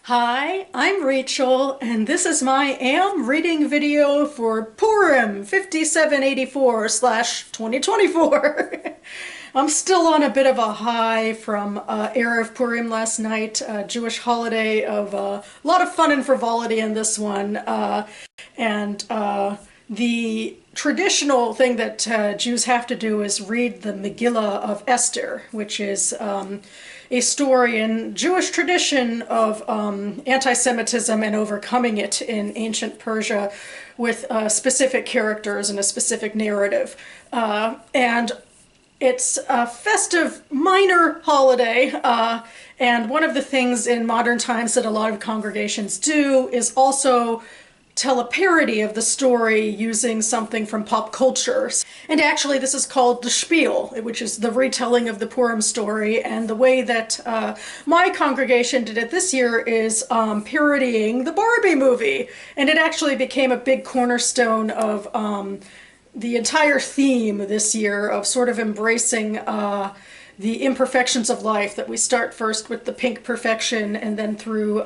Hi, I'm Rachel, and this is my AM reading video for Purim 5784/2024. I'm still on a bit of a high from Erev Purim last night, Jewish holiday of a lot of fun and frivolity in this one. And the traditional thing that Jews have to do is read the Megillah of Esther, which is a story in Jewish tradition of anti-Semitism and overcoming it in ancient Persia with specific characters and a specific narrative. And it's a festive minor holiday, and one of the things in modern times that a lot of congregations do is also tell a parody of the story using something from pop culture. And actually this is called the Spiel, which is the retelling of the Purim story, and the way that my congregation did it this year is parodying the Barbie movie, and it actually became a big cornerstone of the entire theme this year of sort of embracing the imperfections of life, that we start first with the pink perfection, and then through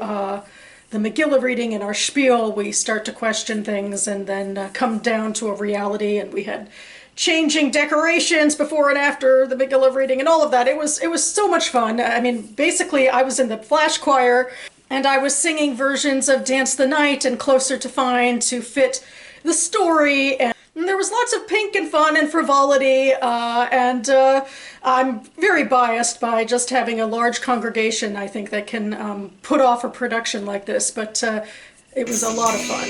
the Megillah reading and our spiel, we start to question things and then come down to a reality. And we had changing decorations before and after the Megillah reading and all of that. It was so much fun. I mean, basically I was in the flash choir and I was singing versions of Dance the Night and Closer to Find to fit the story. And there was lots of pink and fun and frivolity, and I'm very biased by just having a large congregation, I think, that can put off a production like this, but it was a lot of fun.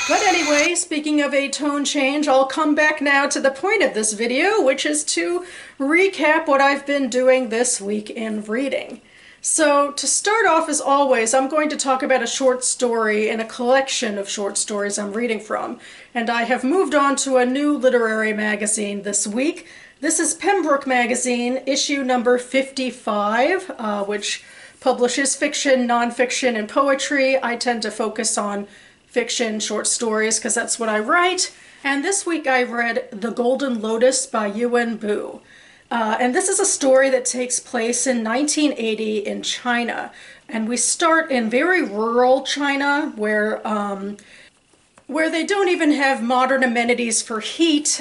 But anyway, speaking of a tone change, I'll come back now to the point of this video, which is to recap what I've been doing this week in reading. So to start off, as always, I'm going to talk about a short story in a collection of short stories I'm reading from. And I have moved on to a new literary magazine this week. This is Pembrooke magazine, issue number 55, which publishes fiction, nonfiction, and poetry. I tend to focus on fiction, short stories, because that's what I write. And this week I read The Golden Lotus by Yiwen. And this is a story that takes place in 1980 in China. And we start in very rural China, where where they don't even have modern amenities for heat,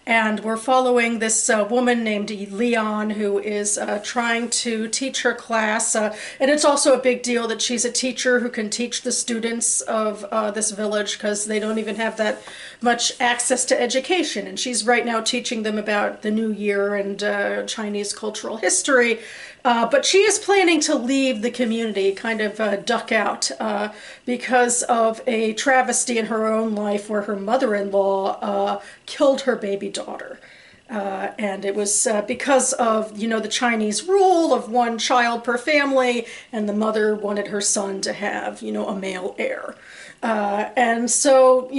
and we're following this woman named Leon who is trying to teach her class, and it's also a big deal that she's a teacher who can teach the students of this village because they don't even have that much access to education, and she's right now teaching them about the new year and Chinese cultural history. But she is planning to leave the community, kind of duck out, because of a travesty in her own life where her mother-in-law killed her baby daughter. And it was because of, the Chinese rule of one child per family, and the mother wanted her son to have, a male heir. And so,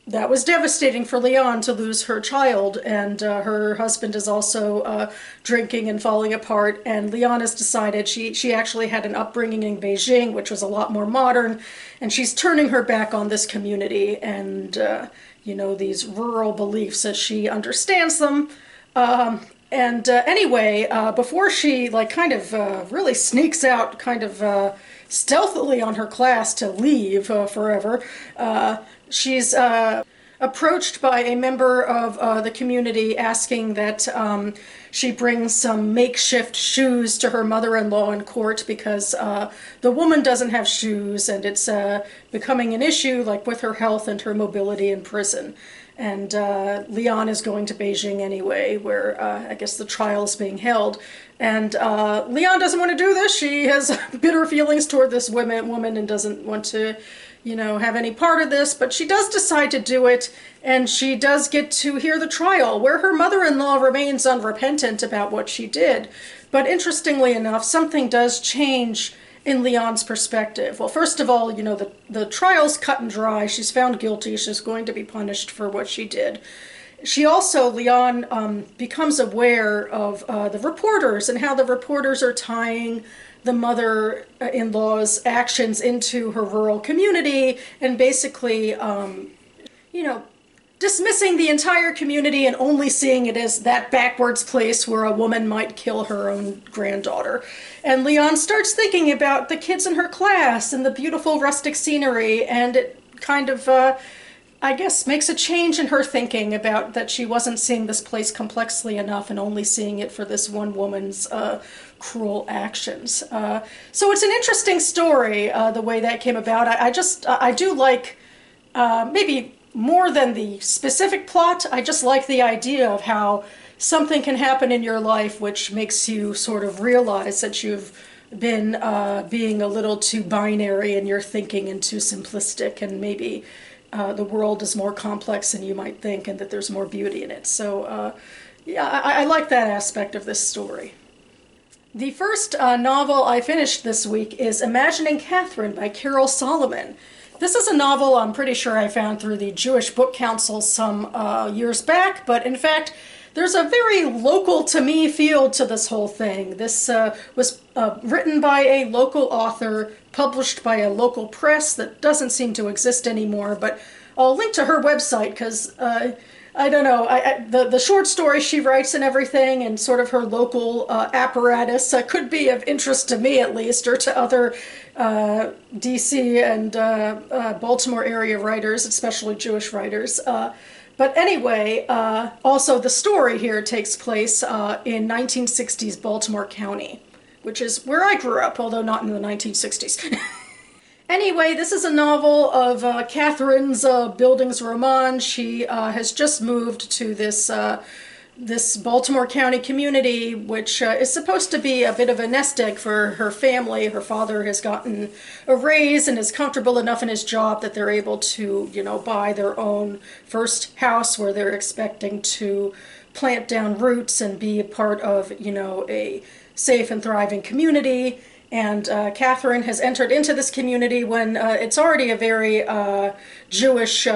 that was devastating for Leon to lose her child, and her husband is also drinking and falling apart, and Leon has decided she actually had an upbringing in Beijing, which was a lot more modern, and she's turning her back on this community and, these rural beliefs as she understands them. Anyway, before she really sneaks out stealthily on her class to leave forever, she's approached by a member of the community asking that she brings some makeshift shoes to her mother-in-law in court because the woman doesn't have shoes, and it's becoming an issue with her health and her mobility in prison. And Leon is going to Beijing anyway, where I guess the trial is being held. And Leon doesn't want to do this. She has bitter feelings toward this woman and doesn't want to, have any part of this. But she does decide to do it, and she does get to hear the trial, where her mother-in-law remains unrepentant about what she did. But interestingly enough, something does change in Leon's perspective. Well, first of all, the trial's cut and dry. She's found guilty. She's going to be punished for what she did. She also, Leon, becomes aware of the reporters and how the reporters are tying the mother-in-law's actions into her rural community and basically, dismissing the entire community and only seeing it as that backwards place where a woman might kill her own granddaughter. And Leon starts thinking about the kids in her class and the beautiful rustic scenery, and it kind of, I guess, makes a change in her thinking about that she wasn't seeing this place complexly enough and only seeing it for this one woman's cruel actions. So it's an interesting story, the way that came about. I do like, maybe more than the specific plot, I just like the idea of how something can happen in your life which makes you sort of realize that you've been being a little too binary in your thinking and too simplistic, and maybe the world is more complex than you might think and that there's more beauty in it. So yeah, I like that aspect of this story. The first novel I finished this week is Imagining Catherine by Carol Solomon. This is a novel I'm pretty sure I found through the Jewish Book Council some years back, but in fact, there's a very local to me feel to this whole thing. This was written by a local author, published by a local press that doesn't seem to exist anymore, but I'll link to her website because I don't know, the short story she writes and everything and sort of her local apparatus could be of interest to me at least, or to other DC and Baltimore area writers, especially Jewish writers. But anyway, also the story here takes place in 1960s Baltimore County, which is where I grew up, although not in the 1960s. Anyway, this is a novel of Katherine's Bildungsroman. She has just moved to this Baltimore County community, which is supposed to be a bit of a nest egg for her family. Her father has gotten a raise and is comfortable enough in his job that they're able to, buy their own first house where they're expecting to plant down roots and be a part of, a safe and thriving community. And Katherine has entered into this community when it's already a very Jewish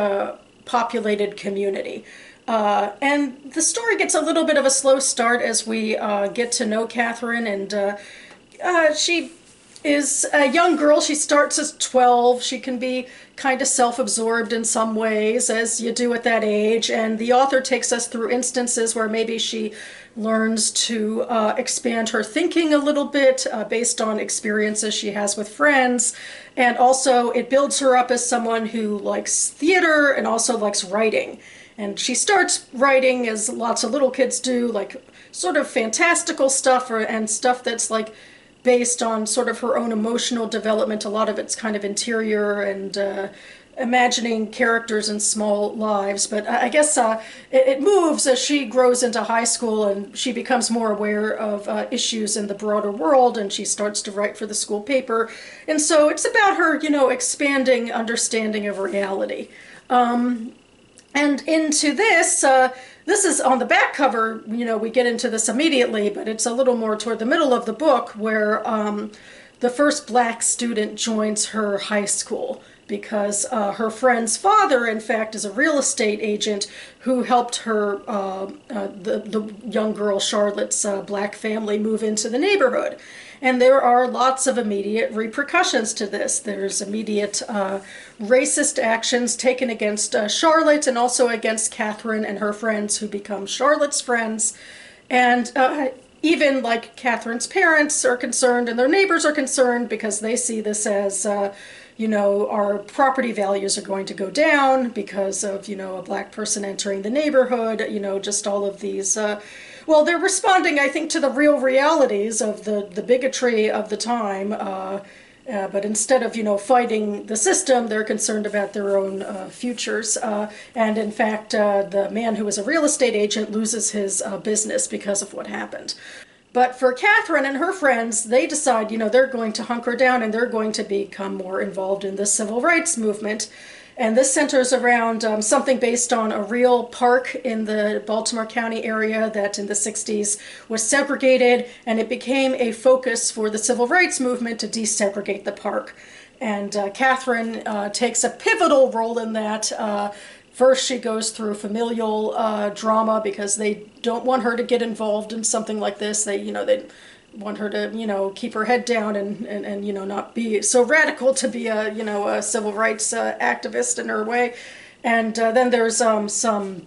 populated community. And the story gets a little bit of a slow start as we get to know Katherine, and she is a young girl. She starts as 12. She can be kind of self-absorbed in some ways, as you do at that age. And the author takes us through instances where maybe she learns to expand her thinking a little bit based on experiences she has with friends. And also it builds her up as someone who likes theater and also likes writing. And she starts writing, as lots of little kids do, like sort of fantastical stuff and stuff that's like based on sort of her own emotional development. A lot of it's kind of interior and imagining characters in small lives. But I guess it moves as she grows into high school and she becomes more aware of issues in the broader world, and she starts to write for the school paper. And so it's about her, expanding understanding of reality. And into this, this is on the back cover, we get into this immediately, but it's a little more toward the middle of the book where the first black student joins her high school because her friend's father, in fact, is a real estate agent who helped her, the young girl Charlotte's black family, move into the neighborhood. And there are lots of immediate repercussions to this. There's immediate racist actions taken against Charlotte and also against Catherine and her friends who become Charlotte's friends. And even like Catherine's parents are concerned and their neighbors are concerned because they see this as, our property values are going to go down because of, a black person entering the neighborhood, just all of these well, they're responding, I think, to the real realities of the bigotry of the time. But instead of, fighting the system, they're concerned about their own futures. And in fact, the man who was a real estate agent loses his business because of what happened. But for Catherine and her friends, they decide, they're going to hunker down and they're going to become more involved in the civil rights movement. And this centers around something based on a real park in the Baltimore County area that in the 60s was segregated, and it became a focus for the civil rights movement to desegregate the park. And Catherine takes a pivotal role in that. First, she goes through familial drama because they don't want her to get involved in something like this. They want her to, keep her head down and not be so radical to be a civil rights activist in her way. And then there's some, things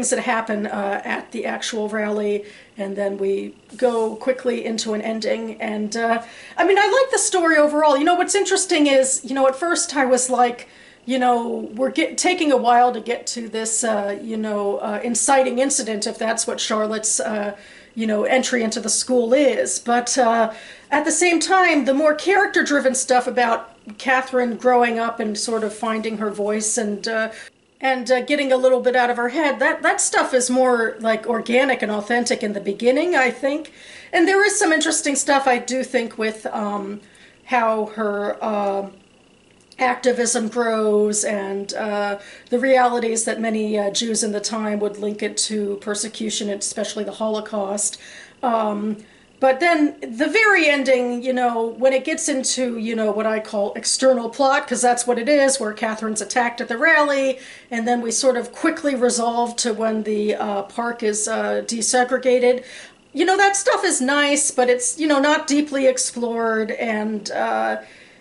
that happen at the actual rally, and then we go quickly into an ending. And I like the story overall. What's interesting is, at first I was like, we're taking a while to get to this, inciting incident, if that's what Charlotte's entry into the school is. But at the same time, the more character-driven stuff about Catherine growing up and sort of finding her voice and getting a little bit out of her head, that stuff is more like organic and authentic in the beginning, I think. And there is some interesting stuff, I do think, with how her activism grows and the realities that many Jews in the time would link it to persecution, especially the Holocaust. But then the very ending, when it gets into, what I call external plot, because that's what it is, where Catherine's attacked at the rally, and then we sort of quickly resolve to when the park is desegregated. That stuff is nice, but it's, not deeply explored, and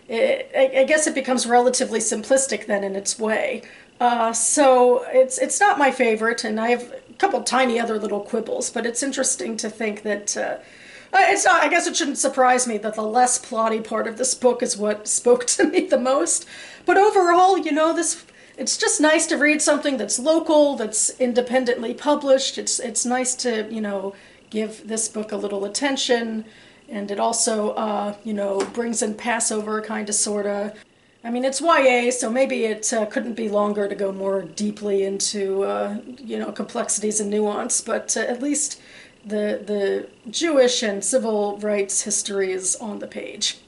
I guess it becomes relatively simplistic then in its way. So it's not my favorite, and I have a couple tiny other little quibbles, but it's interesting to think that it's not, I guess it shouldn't surprise me that the less plotty part of this book is what spoke to me the most. But overall, it's just nice to read something that's local, that's independently published. It's nice to, give this book a little attention. And it also, brings in Passover, kind of, sort of. It's YA, so maybe it couldn't be longer to go more deeply into, complexities and nuance, but at least the Jewish and civil rights history is on the page.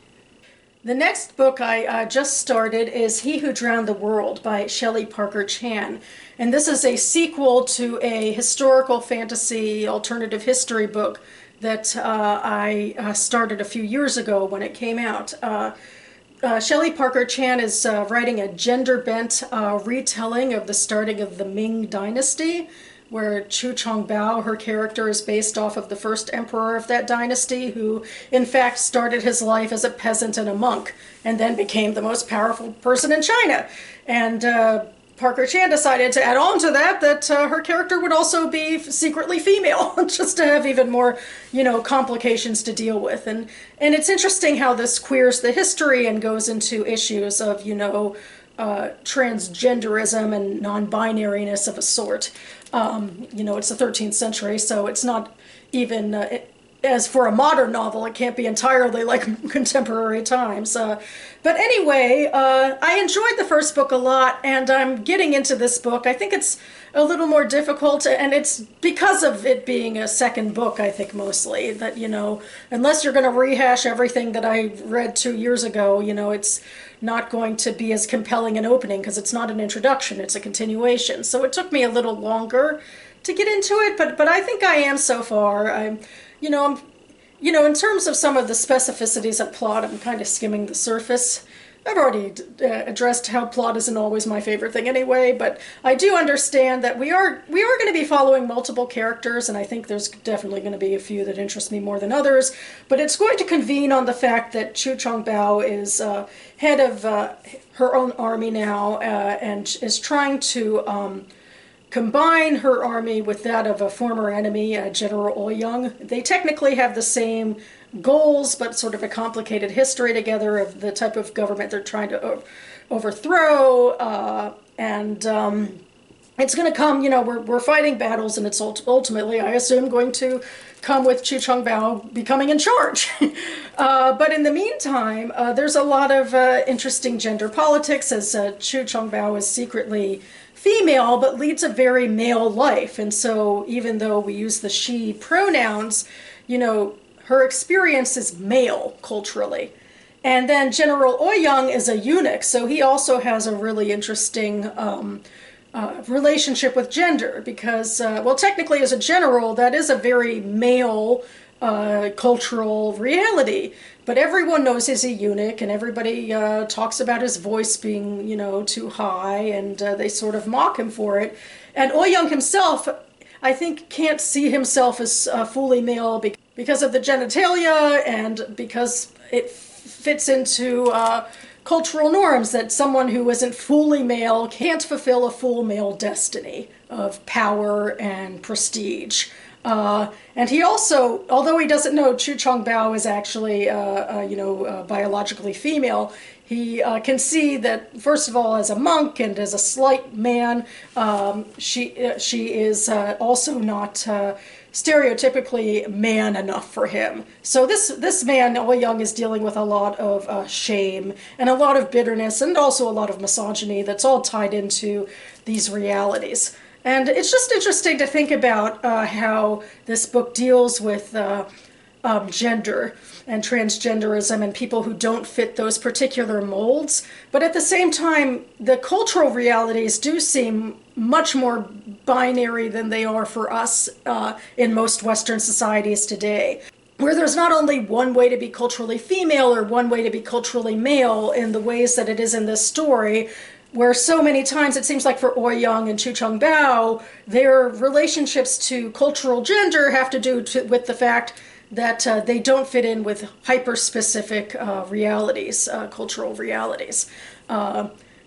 The next book I just started is He Who Drowned the World by Shelly Parker Chan. And this is a sequel to a historical fantasy alternative history book that I started a few years ago when it came out. Shelly Parker Chan is writing a gender-bent retelling of the starting of the Ming Dynasty, where Chu Chongbao, her character, is based off of the first emperor of that dynasty, who in fact started his life as a peasant and a monk, and then became the most powerful person in China. And Parker Chan decided to add on to that her character would also be secretly female, just to have even more, complications to deal with. And it's interesting how this queers the history and goes into issues of, transgenderism and non-binariness of a sort. It's the 13th century, so it's not even, as for a modern novel, it can't be entirely like contemporary times. But anyway, I enjoyed the first book a lot, and I'm getting into this book. I think it's a little more difficult, and it's because of it being a second book, I think, mostly, that, unless you're going to rehash everything that I read 2 years ago, it's not going to be as compelling an opening, because it's not an introduction, it's a continuation. So it took me a little longer to get into it, but I think I am so far. I'm in terms of some of the specificities of plot, I'm kind of skimming the surface. I've already addressed how plot isn't always my favorite thing anyway, but I do understand that we are going to be following multiple characters, and I think there's definitely going to be a few that interest me more than others. But it's going to convene on the fact that Chu Chongbao is head of her own army now, and is trying to combine her army with that of a former enemy, General Ouyang. They technically have the same goals, but sort of a complicated history together of the type of government they're trying to overthrow. And it's going to come, we're fighting battles, and it's ultimately, I assume, going to come with Chu Chongbao becoming in charge. But in the meantime, there's a lot of interesting gender politics, as Chu Chongbao is secretly female, but leads a very male life. And so even though we use the she pronouns, her experience is male culturally. And then General Ouyang is a eunuch, so he also has a really interesting relationship with gender, because, technically as a general, that is a very male cultural reality. But everyone knows he's a eunuch, and everybody talks about his voice being, too high, and they sort of mock him for it. And Ouyang himself, I think, can't see himself as fully male because of the genitalia, and because it fits into cultural norms that someone who isn't fully male can't fulfill a full male destiny of power and prestige. And he also, although he doesn't know Chu Chongbao is actually, biologically female, he can see that, first of all, as a monk and as a slight man, she is also not stereotypically man enough for him. So this man, Ouyang, is dealing with a lot of shame and a lot of bitterness, and also a lot of misogyny that's all tied into these realities. And it's just interesting to think about how this book deals with gender and transgenderism and people who don't fit those particular molds. But at the same time, the cultural realities do seem much more binary than they are for us in most Western societies today, where there's not only one way to be culturally female or one way to be culturally male in the ways that it is in this story, where so many times it seems like for Ouyang and Chu Chongbao, their relationships to cultural gender have to do with the fact that they don't fit in with hyper-specific realities, cultural realities.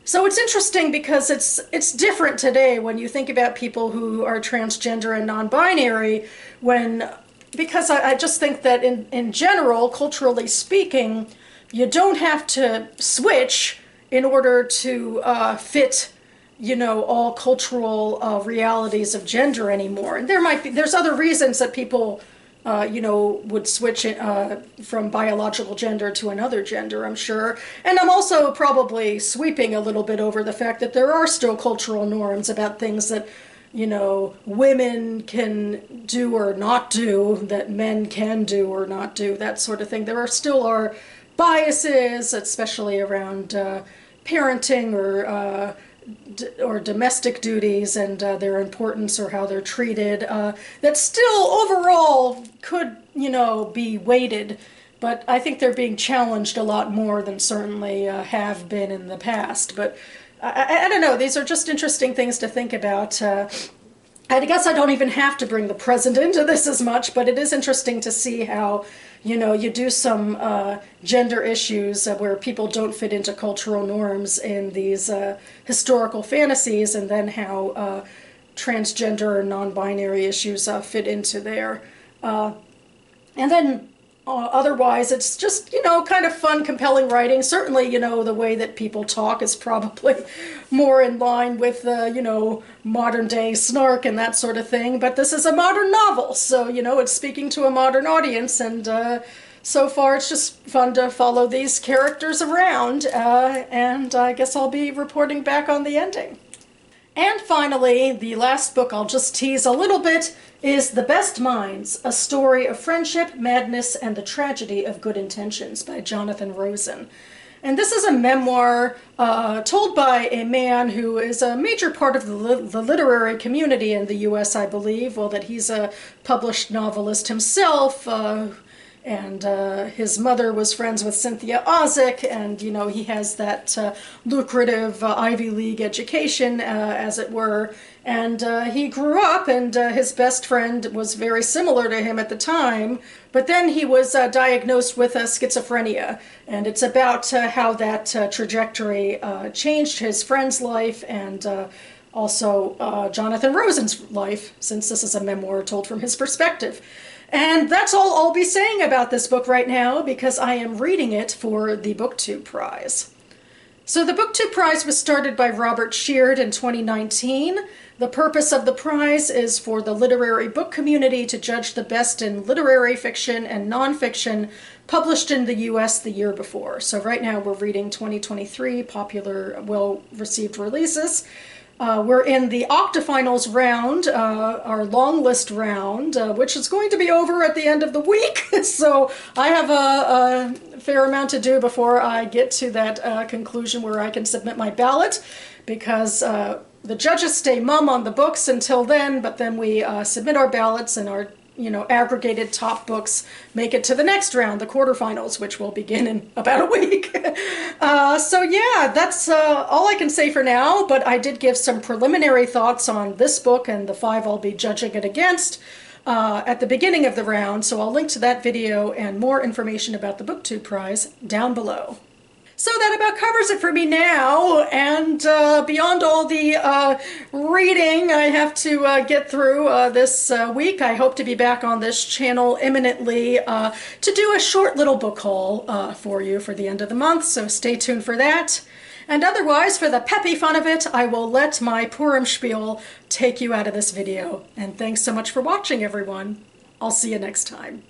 So it's interesting because it's different today when you think about people who are transgender and non-binary, because I just think that in general, culturally speaking, you don't have to switch in order to fit, all cultural realities of gender anymore. And there's other reasons that people, would switch from biological gender to another gender, I'm sure. And I'm also probably sweeping a little bit over the fact that there are still cultural norms about things that, women can do or not do, that men can do or not do, that sort of thing. There still are biases, especially around parenting or domestic duties and their importance or how they're treated, that still overall could, be weighted, but I think they're being challenged a lot more than certainly have been in the past. But I don't know, these are just interesting things to think about. I guess I don't even have to bring the present into this as much, but it is interesting to see how, you know, you do some gender issues where people don't fit into cultural norms in these historical fantasies, and then how transgender or non-binary issues fit into there. And then otherwise, it's just, you know, kind of fun, compelling writing. Certainly, you know, the way that people talk is probably more in line with, you know, modern day snark and that sort of thing. But this is a modern novel, so, you know, it's speaking to a modern audience. And so far, it's just fun to follow these characters around. And I guess I'll be reporting back on the ending. And finally, the last book I'll just tease a little bit is The Best Minds, A Story of Friendship, Madness, and the Tragedy of Good Intentions by Jonathan Rosen. And this is a memoir told by a man who is a major part of the literary community in the U.S., I believe. Well, that he's a published novelist himself, and his mother was friends with Cynthia Ozick, and, you know, he has that lucrative Ivy League education, as it were. And he grew up, and his best friend was very similar to him at the time, but then he was diagnosed with schizophrenia, and it's about how that trajectory changed his friend's life, and also Jonathan Rosen's life, since this is a memoir told from his perspective. And that's all I'll be saying about this book right now, because I am reading it for the BookTube Prize. So the BookTube Prize was started by Robert Sheard in 2019. The purpose of the prize is for the literary book community to judge the best in literary fiction and nonfiction published in the U.S. the year before. So right now we're reading 2023 popular, well-received releases. We're in the octafinals round, our long list round, which is going to be over at the end of the week. So I have a fair amount to do before I get to that conclusion where I can submit my ballot, because the judges stay mum on the books until then, but then we submit our ballots, and our, you know, aggregated top books make it to the next round, the quarterfinals, which will begin in about a week. So yeah, that's all I can say for now, but I did give some preliminary thoughts on this book and the 5 I'll be judging it against at the beginning of the round, so I'll link to that video and more information about the BookTube Prize down below. So that about covers it for me now, and beyond all the reading I have to get through this week, I hope to be back on this channel imminently to do a short little book haul for you for the end of the month, so stay tuned for that. And otherwise, for the peppy fun of it, I will let my Purim Shpiel take you out of this video. And thanks so much for watching, everyone. I'll see you next time.